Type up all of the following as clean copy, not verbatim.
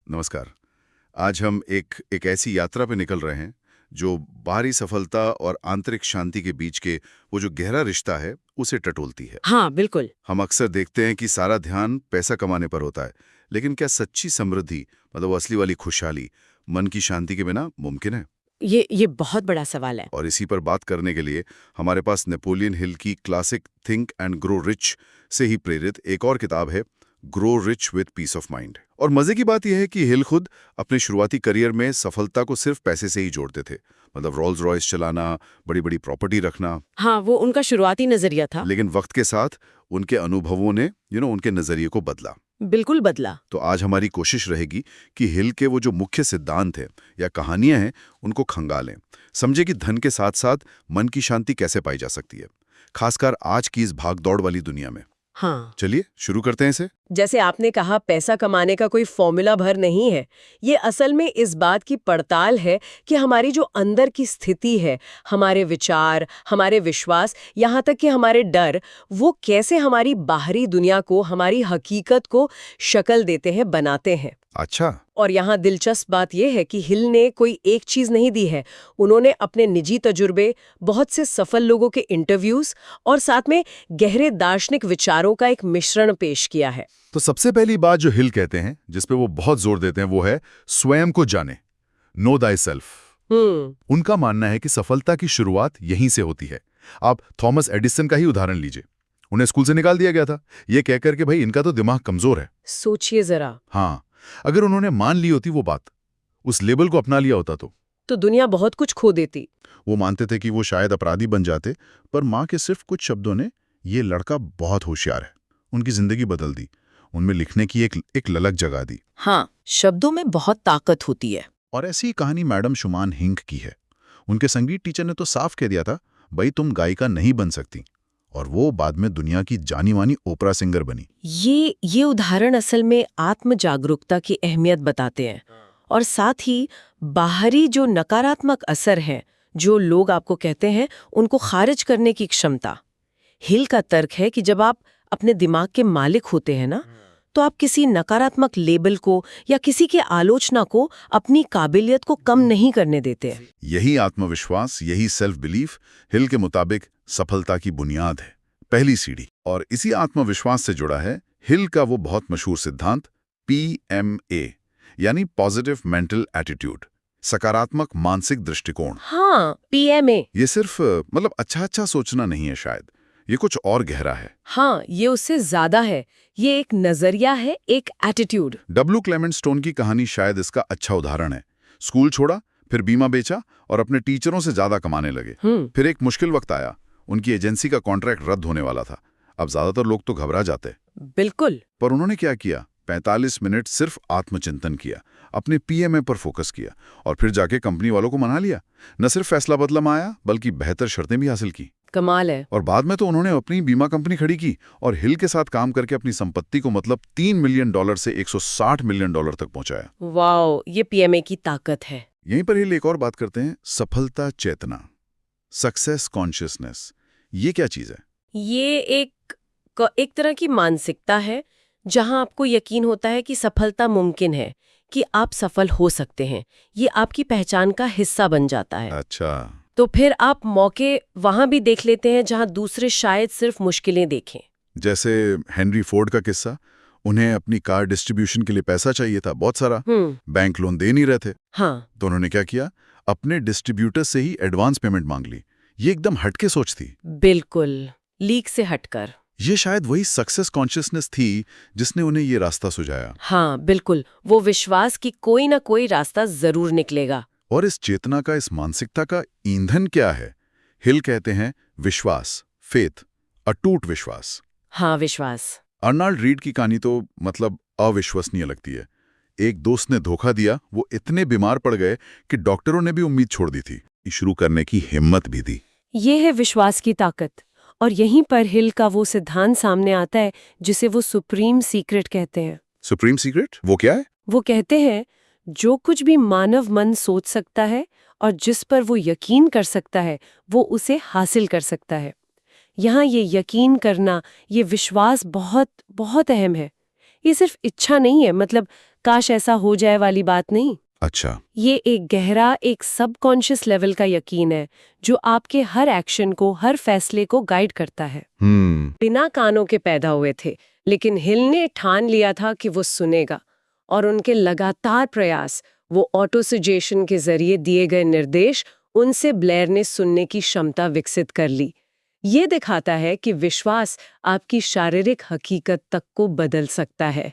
नमस्कार। आज हम एक ऐसी यात्रा पे निकल रहे हैं जो बाहरी सफलता और आंतरिक शांति के बीच के वो जो गहरा रिश्ता है उसे टटोलती है। हाँ, बिल्कुल। हम अक्सर देखते हैं कि सारा ध्यान पैसा कमाने पर होता है, लेकिन क्या सच्ची समृद्धि मतलब वो असली वाली खुशहाली मन की शांति के बिना मुमकिन है? ये बहुत बड़ा सवाल है। और इसी पर बात करने के लिए हमारे पास नेपोलियन हिल की classic think and grow rich से ही प्रेरित एक और किताब है, grow rich with piece of mind. और मजे की बात यह है कि हिल खुद अपने शुरुआती करियर में सफलता को सिर्फ पैसे से ही जोड़ते थे। मतलब रोल्स रॉयस चलाना, बड़ी बड़ी प्रॉपर्टी रखना। हाँ, वो उनका शुरुआती नजरिया था। लेकिन वक्त के साथ उनके अनुभवों ने उनके नजरिए को बदला। बिल्कुल बदला। तो आज हमारी कोशिश रहेगी कि हिल के वो जो मुख्य सिद्धांत हैं या कहानियां हैं उनको खंगालें, समझे कि धन के साथ साथ मन की शांति कैसे पाई जा सकती है, खासकर आज की इस भागदौड़ वाली दुनिया में। हाँ, चलिए शुरू करते हैं इसे। जैसे आपने कहा, पैसा कमाने का कोई फॉर्मूला भर नहीं है। ये असल में इस बात की पड़ताल है कि हमारी जो अंदर की स्थिति है, हमारे विचार, हमारे विश्वास, यहाँ तक कि हमारे डर, वो कैसे हमारी बाहरी दुनिया को, हमारी हकीकत को शक्ल देते हैं, बनाते हैं। अच्छा। और यहाँ दिलचस्प बात यह है कि हिल ने कोई एक चीज नहीं दी है। उन्होंने अपने निजी तजुर्बे, बहुत से सफल लोगों के इंटरव्यूज और साथ में गहरे दार्शनिक विचारों का एक मिश्रण पेश किया है। तो सबसे पहली बात जो हिल कहते हैं, जिस पे वो बहुत जोर देते हैं, वो है स्वयं को जाने, नो दाई सेल्फ। उनका मानना है कि सफलता की शुरुआत यहीं से होती है। आप थॉमस एडिसन का ही उदाहरण लीजिए। उन्हें स्कूल से निकाल दिया गया था, ये कहकर के भाई इनका तो दिमाग कमजोर है। सोचिए जरा। हाँ, अगर उन्होंने मान ली होती वो बात, उस लेबल को अपना लिया होता तो दुनिया बहुत कुछ खो देती। वो मानते थे कि वो शायद अपराधी बन जाते, पर माँ के सिर्फ कुछ शब्दों ने ये लड़का बहुत होशियार है, उनकी जिंदगी बदल दी। उनमें लिखने की एक ललक जगा दी। हाँ, शब्दों में बहुत ताकत होती है। और ऐसी कहानी मैडम शुमान हिंग की है। उनके संगीत टीचर ने तो साफ कह दिया था, भाई तुम गायिका नहीं बन सकती, और वो बाद में दुनिया की जानी मानी ओपरा सिंगर बनी। ये उदाहरण असल में आत्म जागरूकता की अहमियत बताते हैं। और साथ ही बाहरी जो नकारात्मक असर है, जो लोग आपको कहते हैं, उनको खारिज करने की क्षमता। हिल का तर्क है कि जब आप अपने दिमाग के मालिक होते हैं ना, तो आप किसी नकारात्मक लेबल को या किसी के आलोचना को अपनी काबिलियत को कम नहीं करने देते हैं। यही आत्मविश्वास, यही सेल्फ बिलीफ हिल के मुताबिक सफलता की बुनियाद है, पहली सीढ़ी। और इसी आत्मविश्वास से जुड़ा है हिल का वो बहुत मशहूर सिद्धांत PMA, यानी पॉजिटिव मेंटल एटीट्यूड, सकारात्मक मानसिक दृष्टिकोण। हाँ, PMA। ये सिर्फ मतलब अच्छा सोचना नहीं है, शायद ये कुछ और गहरा है। हाँ, ये उससे ज्यादा है। ये एक नजरिया है, एक एटीट्यूड। W क्लेमेंट स्टोन की कहानी शायद इसका अच्छा उदाहरण है। स्कूल छोड़ा, फिर बीमा बेचा और अपने टीचरों से ज्यादा कमाने लगे। फिर एक मुश्किल वक्त आया, उनकी एजेंसी का कॉन्ट्रैक्ट रद्द होने वाला था। अब ज्यादातर लोग तो घबरा जाते। बिल्कुल। पर उन्होंने क्या किया, 45 मिनट सिर्फ आत्मचिंतन किया, अपने PMA पर फोकस किया, और फिर जाके कंपनी वालों को मना लिया। न सिर्फ फैसला बदला में आया, बल्कि बेहतर शर्तें भी हासिल की। कमाल है। और बाद में तो उन्होंने अपनी बीमा कंपनी खड़ी की और हिल के साथ काम करके अपनी संपत्ति को मतलब $3 मिलियन से $160 मिलियन तक पहुंचाया। वाओ, ये PMA की ताकत है। यहीं पर हिल एक और बात करते हैं, सफलता चेतना, सक्सेस कॉन्शियसनेस। ये क्या चीज है? ये एक तरह की मानसिकता है जहां आपको यकीन होता है कि सफलता मुमकिन है, कि आप सफल हो सकते हैं। ये आपकी पहचान का हिस्सा बन जाता है। अच्छा। तो फिर आप मौके वहां भी देख लेते हैं जहां दूसरे शायद सिर्फ मुश्किलें देखें। जैसे हेनरी फोर्ड का किस्सा, उन्हें अपनी कार डिस्ट्रीब्यूशन के लिए पैसा चाहिए था, बहुत सारा। बैंक लोन दे नहीं रहे थे। हाँ। तो उन्होंने क्या किया, अपने डिस्ट्रीब्यूटर से ही एडवांस पेमेंट मांग ली। ये एकदम हटके सोच थी। बिल्कुल, लीक से हटकर। ये शायद वही सक्सेस कॉन्शियसनेस थी जिसने उन्हें ये रास्ता सुझाया। हाँ, बिल्कुल, वो विश्वास कि कोई ना कोई रास्ता जरूर निकलेगा। और इस चेतना का, इस मानसिकता का ईंधन क्या है? हिल कहते हैं विश्वास, फेथ, अटूट विश्वास। हाँ, विश्वास। अर्नाल्ड रीड की कहानी तो मतलब अविश्वसनीय लगती है। एक दोस्त ने धोखा दिया, वो इतने बीमार पड़ गए कि डॉक्टरों ने भी उम्मीद छोड़ दी थी, शुरू करने की हिम्मत भी दी। ये है विश्वास की ताकत। और यहीं पर हिल का वो सिद्धांत सामने आता है जिसे वो सुप्रीम सीक्रेट कहते हैं। सुप्रीम सीक्रेट वो क्या है? वो कहते हैं, जो कुछ भी मानव मन सोच सकता है और जिस पर वो यकीन कर सकता है, वो उसे हासिल कर सकता है। यहाँ ये यकीन करना, ये विश्वास बहुत बहुत अहम है। ये सिर्फ इच्छा नहीं है, मतलब काश ऐसा हो जाए वाली बात नहीं। अच्छा। ये एक गहरा, एक सबकॉन्शियस लेवल का यकीन है जो आपके हर एक्शन को, हर फैसले को गाइड करता है। बिना कानों के पैदा हुए थे, लेकिन हिल ने ठान लिया था कि वो सुनेगा, और उनके लगातार प्रयास, वो ऑटो सजेशन के जरिए दिए गए निर्देश, उनसे ब्लेयर ने सुनने की क्षमता विकसित कर ली। ये दिखाता है कि विश्वास आपकी शारीरिक हकीकत तक को बदल सकता है।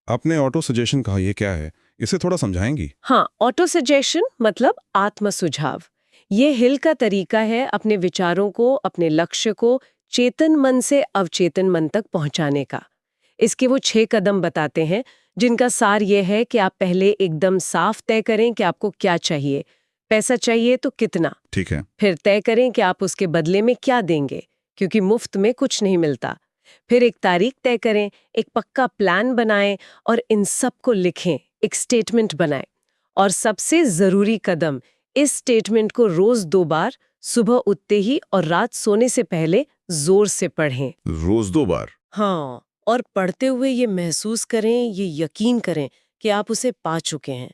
आपने ऑटो सजेशन कहा, ये क्या है? इसे थोड़ा समझाएंगी? हाँ, ऑटो सजेशन मतलब आत्म सुझाव। ये हिल का तरीका है अपने विचारों को, अपने लक्ष्य को चेतन मन से अवचेतन मन तक पहुंचाने का। इसके वो 6 कदम बताते हैं, जिनका सार ये है कि आप पहले एकदम साफ तय करें कि आपको क्या चाहिए। पैसा चाहिए तो कितना, ठीक है। फिर तय करें कि आप उसके बदले में क्या देंगे, क्योंकि मुफ्त में कुछ नहीं मिलता। फिर एक तारीख तय करें, एक पक्का प्लान बनाएं और इन सब को लिखें, एक स्टेटमेंट बनाएं। और सबसे जरूरी कदम, इस स्टेटमेंट को रोज 2 बार, सुबह उठते ही और रात सोने से पहले जोर से पढ़ें। रोज 2 बार? हाँ, और पढ़ते हुए ये महसूस करें, ये यकीन करें कि आप उसे पा चुके हैं।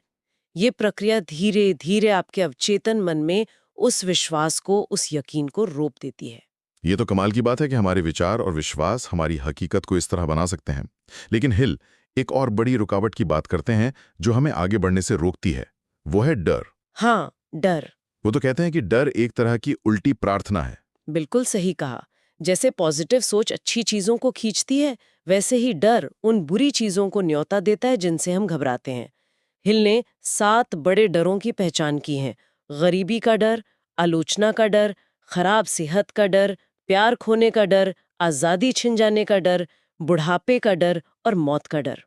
ये प्रक्रिया धीरे धीरे आपके अवचेतन मन में उस विश्वास को, उस यकीन को रोप देती है। ये तो कमाल की बात है कि हमारे विचार और विश्वास हमारी हकीकत को इस तरह बना सकते हैं। लेकिन हिल एक और बड़ी रुकावट की बात करते हैं जो हमें आगे बढ़ने से रोकती है। वो है डर। हाँ, डर। वो तो कहते हैं कि डर एक तरह की उल्टी प्रार्थना है। बिल्कुल सही कहा। जैसे पॉजिटिव सोच अच्छी चीजों को खींचती है, वैसे ही डर उन बुरी चीजों को न्योता देता है जिनसे हम घबराते हैं। हिल ने 7 बड़े डरों की पहचान की है। गरीबी का डर, आलोचना का डर, खराब सेहत का डर, प्यार खोने का डर, आजादी छिन जाने का डर, बुढ़ापे का डर और मौत का डर।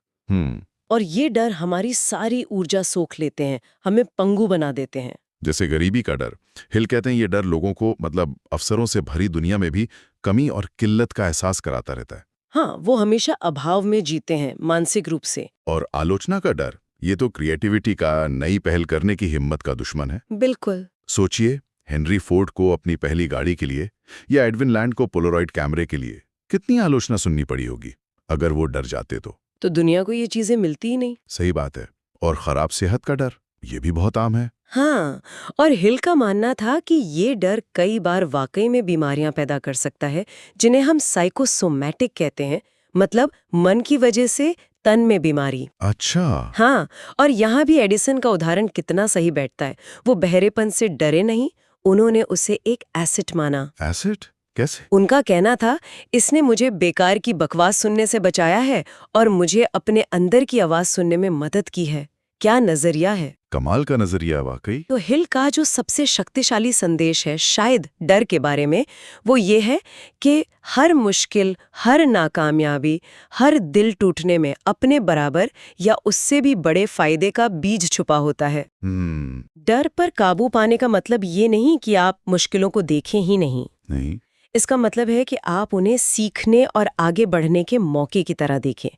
और ये डर हमारी सारी ऊर्जा सोख लेते हैं, हमें पंगु बना देते हैं। जैसे गरीबी का डर, हिल कहते हैं ये डर लोगों को मतलब अवसरों से भरी दुनिया में भी कमी और किल्लत का एहसास कराता रहता है। हाँ, वो हमेशा अभाव में जीते हैं मानसिक रूप से। और आलोचना का डर, ये तो क्रिएटिविटी का, नई पहल करने की हिम्मत का दुश्मन है। बिल्कुल। सोचिए, हेनरी फोर्ड को अपनी पहली गाड़ी के लिए या एडविन लैंड को पोलरॉइड कैमरे के लिए कितनी आलोचना सुननी पड़ी होगी अगर वो डर जाते तो दुनिया को ये चीजें मिलती ही नहीं। सही बात है। और खराब सेहत का डर, ये भी बहुत आम है। हाँ, और हिल का मानना था कि ये डर कई बार वाकई में बीमारियां पैदा कर सकता है, जिन्हें हम साइकोसोमैटिक कहते हैं, मतलब मन की वजह से तन में बीमारी। अच्छा। हाँ, और यहाँ भी एडिसन का उदाहरण कितना सही बैठता है। वो बहरेपन से डरे नहीं, उन्होंने उसे एक एसेट माना। एसिड? कैसे? उनका कहना था, इसने मुझे बेकार की बकवास सुनने से बचाया है और मुझे अपने अंदर की आवाज सुनने में मदद की है। क्या नजरिया है। कमाल का नजरिया वाकई। तो हिल का जो सबसे शक्तिशाली संदेश है शायद डर के बारे में, वो ये है कि हर मुश्किल, हर नाकामयाबी, हर दिल टूटने में अपने बराबर या उससे भी बड़े फायदे का बीज छुपा होता है। डर पर काबू पाने का मतलब ये नहीं कि आप मुश्किलों को देखें ही नहीं। इसका मतलब है कि आप उन्हें सीखने और आगे बढ़ने के मौके की तरह देखें।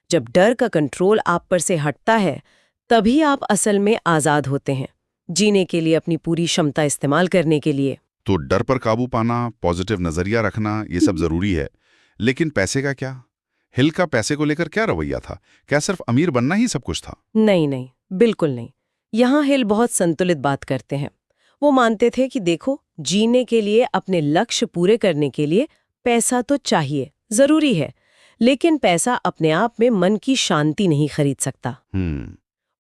जब डर का कंट्रोल आप पर से हटता है, तभी आप असल में आजाद होते हैं, जीने के लिए अपनी पूरी क्षमता इस्तेमाल करने के लिए। तो डर पर काबू पाना, पॉजिटिव नजरिया रखना, ये सब जरूरी है। लेकिन पैसे का क्या? हिल का पैसे को लेकर क्या रवैया था? क्या सिर्फ अमीर बनना ही सब कुछ था? नहीं, बिल्कुल नहीं। यहाँ हिल बहुत संतुलित बात करते हैं। वो मानते थे कि देखो, जीने के लिए, अपने लक्ष्य पूरे करने के लिए पैसा तो चाहिए, जरूरी है, लेकिन पैसा अपने आप में मन की शांति नहीं खरीद सकता।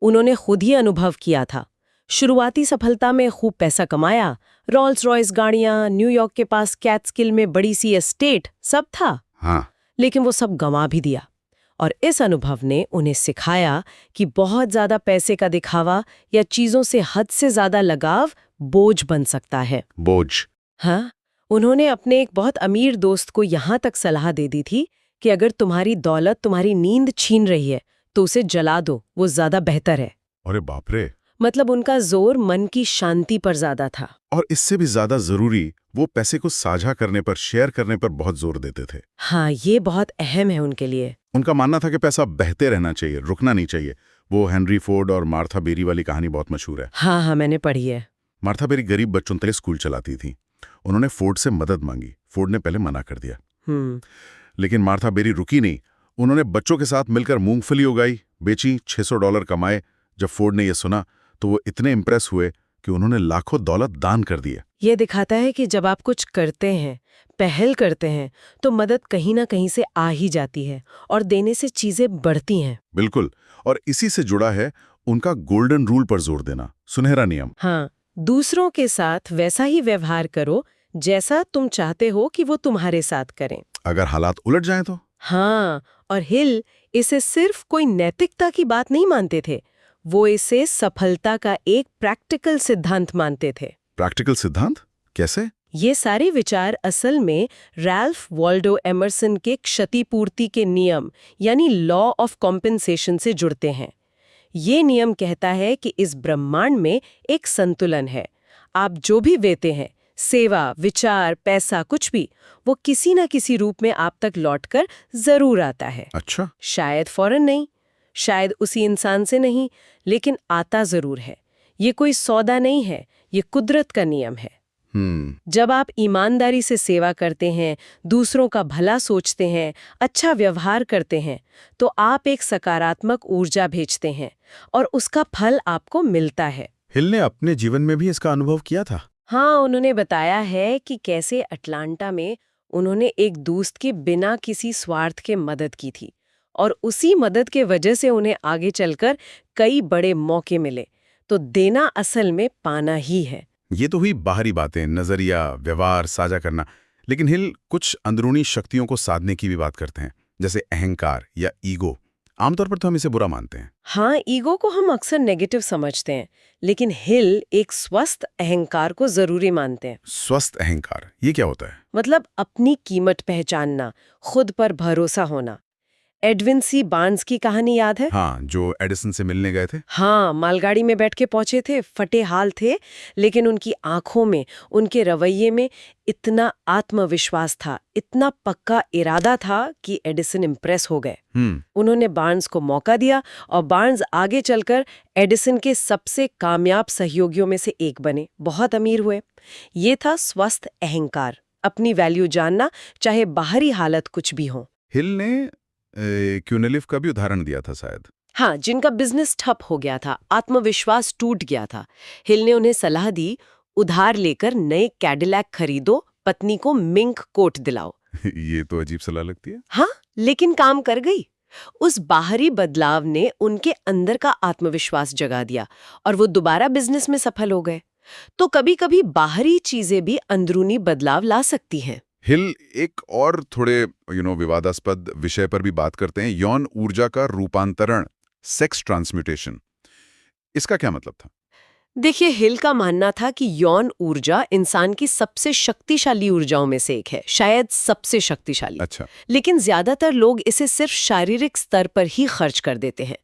उन्होंने खुद ही अनुभव किया था। शुरुआती सफलता में खूब पैसा कमाया, रोल्स रॉयस गाड़ियां, न्यूयॉर्क के पास कैटस्किल में बड़ी सी एस्टेट, सब था। हाँ। लेकिन वो सब गंवा भी दिया। और इस अनुभव ने उन्हें सिखाया कि बहुत ज्यादा पैसे का दिखावा या चीजों से हद से ज्यादा लगाव बोझ बन सकता है। बोझ? हाँ, उन्होंने अपने एक बहुत अमीर दोस्त को यहाँ तक सलाह दे दी थी कि अगर तुम्हारी दौलत तुम्हारी नींद छीन रही है तो उसे जला दो, वो ज्यादा बेहतर है। अरे बाप रे। मतलब उनका जोर मन की शांति पर ज्यादा था। और इससे भी ज्यादा जरूरी, वो पैसे को साझा करने पर, शेयर करने पर बहुत जोर देते थे। हाँ, ये बहुत अहम है उनके लिए। उनका मानना था कि पैसा बहते रहना चाहिए, रुकना नहीं चाहिए। वो हेनरी फोर्ड और मार्था बेरी वाली कहानी बहुत मशहूर है। हाँ, मैंने पढ़ी है। मार्था बेरी गरीब बच्चों के लिए स्कूल चलाती थी। उन्होंने फोर्ड से मदद मांगी। फोर्ड ने पहले मना कर दिया। लेकिन मार्था बेरी रुकी नहीं। उन्होंने बच्चों के साथ मिलकर मूंगफली उगाई, बेची, $600 कमाए। जब फोर्ड ने यह सुना तो वो इतने इम्प्रेस हुए कि उन्होंने लाखों डॉलर दान कर दिए। ये दिखाता है कि जब आप कुछ करते हैं, पहल करते हैं, तो मदद कहीं ना कहीं से आ ही जाती है और देने से चीजें बढ़ती हैं। बिल्कुल, और इसी से जुड़ा है उनका गोल्डन रूल पर जोर देना, सुनहरा नियम। हाँ, दूसरों के साथ वैसा ही व्यवहार करो जैसा तुम चाहते हो कि वो तुम्हारे साथ करें। अगर हालात उलट जाएं तो? हाँ, और हिल इसे सिर्फ कोई नैतिकता की बात नहीं मानते थे, वो इसे सफलता का एक प्रैक्टिकल सिद्धांत मानते थे। प्रैक्टिकल सिद्धांत कैसे? ये सारे विचार असल में रैल्फ वॉल्डो एमर्सन के क्षतिपूर्ति के नियम यानी लॉ ऑफ कॉम्पेंसेशन से जुड़ते हैं। ये नियम कहता है कि इस ब्रह्मांड में एक संतुलन है। आप जो भी देते हैं, सेवा, विचार, पैसा, कुछ भी, वो किसी न किसी रूप में आप तक लौटकर जरूर आता है। अच्छा, शायद फौरन नहीं, शायद उसी इंसान से नहीं, लेकिन आता जरूर है। ये कोई सौदा नहीं है, ये कुदरत का नियम है। जब आप ईमानदारी से सेवा करते हैं, दूसरों का भला सोचते हैं, अच्छा व्यवहार करते हैं, तो आप एक सकारात्मक ऊर्जा भेजते हैं और उसका फल आपको मिलता है। हिल ने अपने जीवन में भी इसका अनुभव किया था। हाँ, उन्होंने बताया है कि कैसे अटलांटा में उन्होंने एक दोस्त के बिना किसी स्वार्थ के मदद की थी और उसी मदद के वजह से उन्हें आगे चलकर कई बड़े मौके मिले। तो देना असल में पाना ही है। ये तो हुई बाहरी बातें, नजरिया, व्यवहार साझा करना, लेकिन हिल कुछ अंदरूनी शक्तियों को साधने की भी बात करते हैं, जैसे अहंकार या ईगो। आमतौर पर तो हम इसे बुरा मानते हैं। हाँ, ईगो को हम अक्सर नेगेटिव समझते हैं, लेकिन हिल एक स्वस्थ अहंकार को जरूरी मानते हैं। स्वस्थ अहंकार, ये क्या होता है? मतलब अपनी कीमत पहचानना, खुद पर भरोसा होना। एडविन सी बार्न्स की कहानी याद है? हाँ, जो एडिसन से मिलने गए थे। हाँ, मालगाड़ी में बैठ के पहुंचे थे, फटे हाल थे, लेकिन उनकी आंखों में, उनके रवैये में इतना आत्मविश्वास था, इतना पक्का इरादा था कि एडिसन इम्प्रेस हो गए। उन्होंने बार्न्स को मौका दिया और बार्न्स आगे चलकर एडिसन के सबसे कामयाब सहयोगियों में से एक बने, बहुत अमीर हुए। ये था स्वस्थ अहंकार, अपनी वैल्यू जानना, चाहे बाहरी हालत कुछ भी हो। हिल ने क्यूनेलिव का भी उदाहरण दिया था शायद। हाँ, जिनका बिजनेस ठप हो गया था, आत्मविश्वास टूट गया था। हिल ने उन्हें सलाह दी, उधार लेकर नए कैडिलैक खरीदो, पत्नी को मिंक कोट दिलाओ। ये तो अजीब सलाह लगती है। हाँ, लेकिन काम कर गई। उस बाहरी बदलाव ने उनके अंदर का आत्मविश्वास जगा दिया और वो दोबारा बिजनेस में सफल हो गए। तो कभी-कभी बाहरी चीजें भी अंदरूनी बदलाव ला सकती हैं। हिल एक और थोड़े विवादास्पद विषय पर भी बात करते हैं, यौन ऊर्जा का रूपांतरण, सेक्स ट्रांसम्यूटेशन। इसका क्या मतलब था? देखिए, हिल का मानना था कि यौन ऊर्जा इंसान की सबसे शक्तिशाली ऊर्जाओं में से एक है, शायद सबसे शक्तिशाली। अच्छा, लेकिन ज्यादातर लोग इसे सिर्फ शारीरिक स्तर पर ही खर्च कर देते हैं।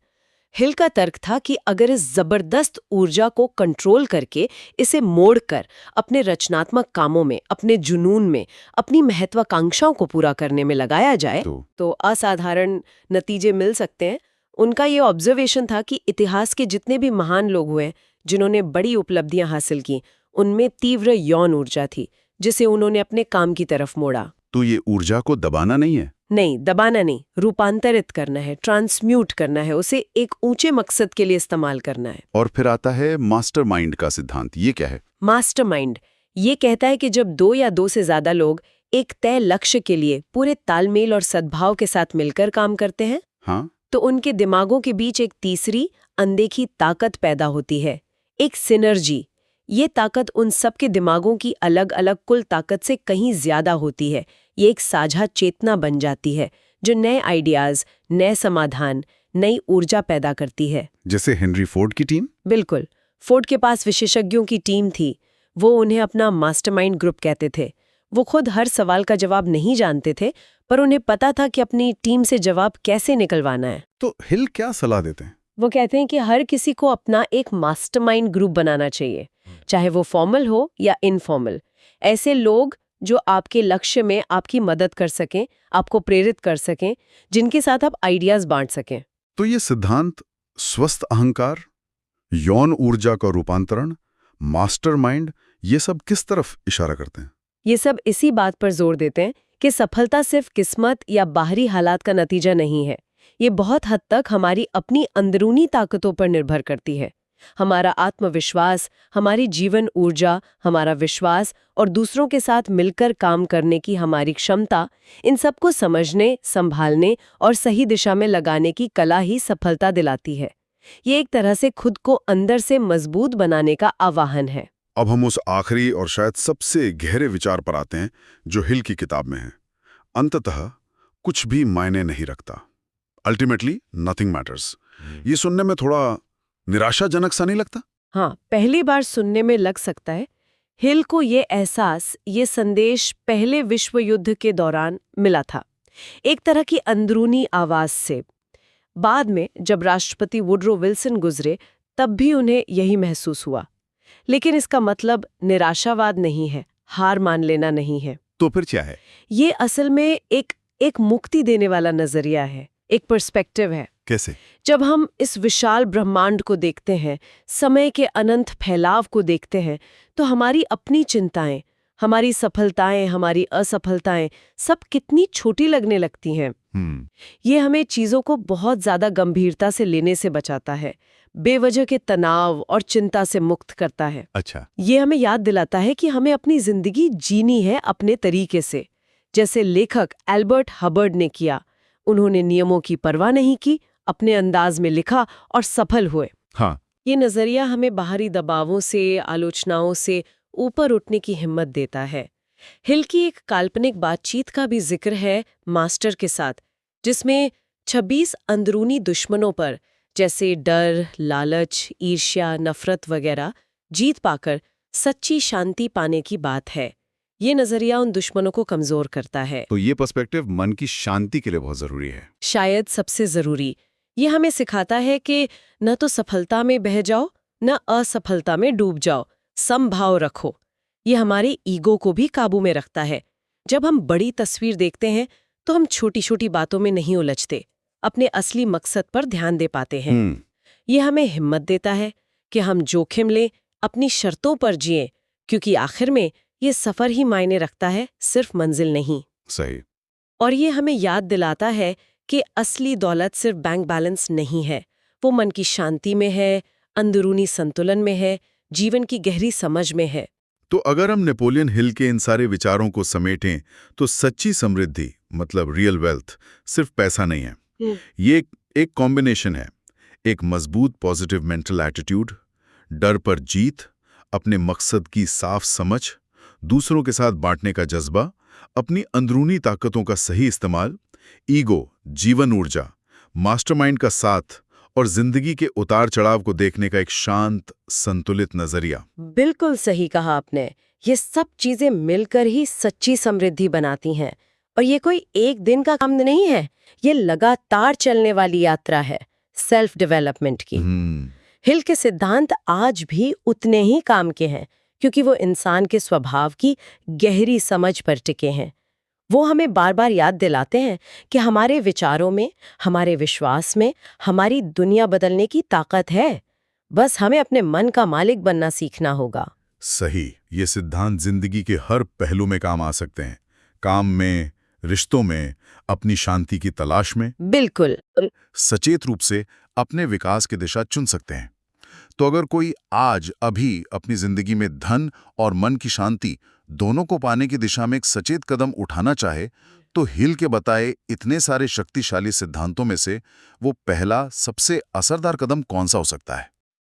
हिल का तर्क था कि अगर इस जबरदस्त ऊर्जा को कंट्रोल करके इसे मोड़कर अपने रचनात्मक कामों में, अपने जुनून में, अपनी महत्वाकांक्षाओं को पूरा करने में लगाया जाए तो असाधारण नतीजे मिल सकते हैं। उनका ये ऑब्जर्वेशन था कि इतिहास के जितने भी महान लोग हुए जिन्होंने बड़ी उपलब्धियां हासिल की, उनमें तीव्र यौन ऊर्जा थी जिसे उन्होंने अपने काम की तरफ मोड़ा। तो ये ऊर्जा को दबाना नहीं है? नहीं, दबाना नहीं, रूपांतरित करना है, ट्रांसम्यूट करना है, उसे एक ऊंचे मकसद के लिए इस्तेमाल करना है। और फिर आता है मास्टरमाइंड का सिद्धांत। ये क्या है? मास्टरमाइंड ये कहता है कि जब दो या दो से ज्यादा लोग एक तय लक्ष्य के लिए पूरे तालमेल और सद्भाव के साथ मिलकर काम करते हैं, हाँ, तो उनके दिमागों के बीच एक तीसरी अनदेखी ताकत पैदा होती है, एक सिनर्जी। ये ताकत उन सब के दिमागों की अलग अलग कुल ताकत से कहीं ज्यादा होती है। ये एक साझा चेतना बन जाती है जो नए आइडियाज, नए समाधान, नई ऊर्जा पैदा करती है। जैसे हेनरी फोर्ड की टीम? बिल्कुल, फोर्ड के पास विशेषज्ञों की टीम थी। वो उन्हें अपना मास्टरमाइंड ग्रुप कहते थे। वो खुद हर सवाल का जवाब नहीं जानते थे, पर उन्हें पता था कि अपनी टीम से जवाब कैसे निकलवाना है। तो हिल क्या सलाह देते हैं? वो कहते हैं कि हर किसी को अपना एक मास्टरमाइंड ग्रुप बनाना चाहिए, चाहे वो फॉर्मल हो या इनफॉर्मल। ऐसे लोग जो आपके लक्ष्य में आपकी मदद कर सकें, आपको प्रेरित कर सकें, जिनके साथ आप आइडियाज बांट सकें। तो ये सिद्धांत स्वस्थ अहंकार, यौन ऊर्जा का रूपांतरण, मास्टरमाइंड, ये सब किस तरफ इशारा करते हैं? ये सब इसी बात पर जोर देते हैं कि सफलता सिर्फ किस्मत या बाहरी हालात का नतीजा नहीं है। ये बहुत हद तक हमारी अपनी अंदरूनी ताकतों पर निर्भर करती है। हमारा आत्मविश्वास, हमारी जीवन ऊर्जा, हमारा विश्वास और दूसरों के साथ मिलकर काम करने की हमारी क्षमता, इन सबको समझने, संभालने और सही दिशा में लगाने की कला ही सफलता दिलाती है। ये एक तरह से खुद को अंदर से मजबूत बनाने का आवाहन है। अब हम उस आखिरी और शायद सबसे गहरे विचार पर आते हैं जो हिल की किताब में है। अंततः कुछ भी मायने नहीं रखता। Ultimately nothing matters. ये सुनने में थोड़ा निराशाजनक सा नहीं लगता? हाँ, पहली बार सुनने में लग सकता है। हिल को ये एहसास, ये संदेश पहले विश्व युद्ध के दौरान मिला था, एक तरह की अंदरूनी आवाज से। बाद में जब राष्ट्रपति वुडरो विल्सन गुजरे, तब भी उन्हें यही महसूस हुआ। लेकिन इसका मतलब निराशावाद नहीं है, हार मान लेना नहीं है। तो फिर क्या है? ये असल में एक मुक्ति देने वाला नजरिया है, एक पर्सपेक्टिव है। कैसे? जब हम इस विशाल ब्रह्मांड को देखते हैं, समय के अनंत फैलाव को देखते हैं, तो हमारी अपनी चिंताएं, हमारी सफलताएं, हमारी असफलताएं सब कितनी छोटी लगने लगती हैं। ये हमें चीजों को बहुत ज्यादा गंभीरता से लेने से बचाता है, बेवजह के तनाव और चिंता से मुक्त करता है। अच्छा। ये हमें याद दिलाता है कि हमें अपनी जिंदगी जीनी है अपने तरीके से, जैसे लेखक एल्बर्ट हबर्ड ने किया। उन्होंने नियमों की परवाह नहीं की, अपने अंदाज में लिखा और सफल हुए। हाँ। ये नजरिया हमें बाहरी दबावों से, आलोचनाओं से ऊपर उठने की हिम्मत देता है। हिल की एक काल्पनिक बातचीत का भी जिक्र है मास्टर के साथ, जिसमें 26 अंदरूनी दुश्मनों पर, जैसे डर, लालच, ईर्ष्या, नफरत वगैरह, जीत पाकर सच्ची शांति पाने की बात है। ये नजरिया उन दुश्मनों को कमजोर करता है। तो ये पर्सपेक्टिव मन की शांति के लिए बहुत जरूरी है। शायद सबसे जरूरी। ये हमें सिखाता है कि न तो सफलता में बह जाओ, न असफलता में डूब जाओ, समभाव रखो। ये हमारे ईगो को भी काबू में रखता है। जब हम बड़ी तस्वीर देखते हैं तो हम छोटी छोटी बातों में नहीं उलझते, अपने असली मकसद पर ध्यान दे पाते हैं। ये हमें हिम्मत देता है कि हम जोखिम लें, अपनी शर्तों पर जिएं, क्योंकि आखिर में ये सफर ही मायने रखता है, सिर्फ मंजिल नहीं। सही। और ये हमें याद दिलाता है कि असली दौलत सिर्फ बैंक बैलेंस नहीं है, वो मन की शांति में है, अंदरूनी संतुलन में है, जीवन की गहरी समझ में है। तो अगर हम नेपोलियन हिल के इन सारे विचारों को समेटें तो सच्ची समृद्धि, मतलब रियल वेल्थ, सिर्फ पैसा नहीं है। ये एक कॉम्बिनेशन है। एक मजबूत पॉजिटिव मेंटल एटीट्यूड, डर पर जीत, अपने मकसद की साफ समझ, दूसरों के साथ बांटने का जज्बा, अपनी अंदरूनी ताकतों का सही इस्तेमाल, ईगो, जीवन ऊर्जा, मास्टरमाइंड का साथ और जिंदगी के उतार चढ़ाव को देखने का एक शांत, संतुलित नजरिया। बिल्कुल सही कहा आपने। ये सब चीजें मिलकर ही सच्ची समृद्धि बनाती हैं। और ये कोई एक दिन का काम नहीं है, ये लगातार चलने वाली यात्रा है सेल्फ डेवलपमेंट की। हिल के सिद्धांत आज भी उतने ही काम के हैं, क्योंकि वो इंसान के स्वभाव की गहरी समझ पर टिके हैं। वो हमें बार बार याद दिलाते हैं कि हमारे विचारों में, हमारे विश्वास में, हमारी दुनिया बदलने की ताकत है। बस हमें अपने मन का मालिक बनना सीखना होगा। सही। ये सिद्धांत जिंदगी के हर पहलू में काम आ सकते हैं। काम में, रिश्तों में, अपनी शांति की तलाश में। बिल्कुल। सचेत रूप से अपने विकास की दिशा चुन सकते हैं। तो अगर कोई आज अभी अपनी जिंदगी में धन और मन की शांति दोनों को पाने की दिशा में एक सचेत कदम उठाना चाहे, तो हिल के बताए इतने सारे शक्तिशाली सिद्धांतों में से वो पहला सबसे असरदार कदम कौन सा हो सकता है?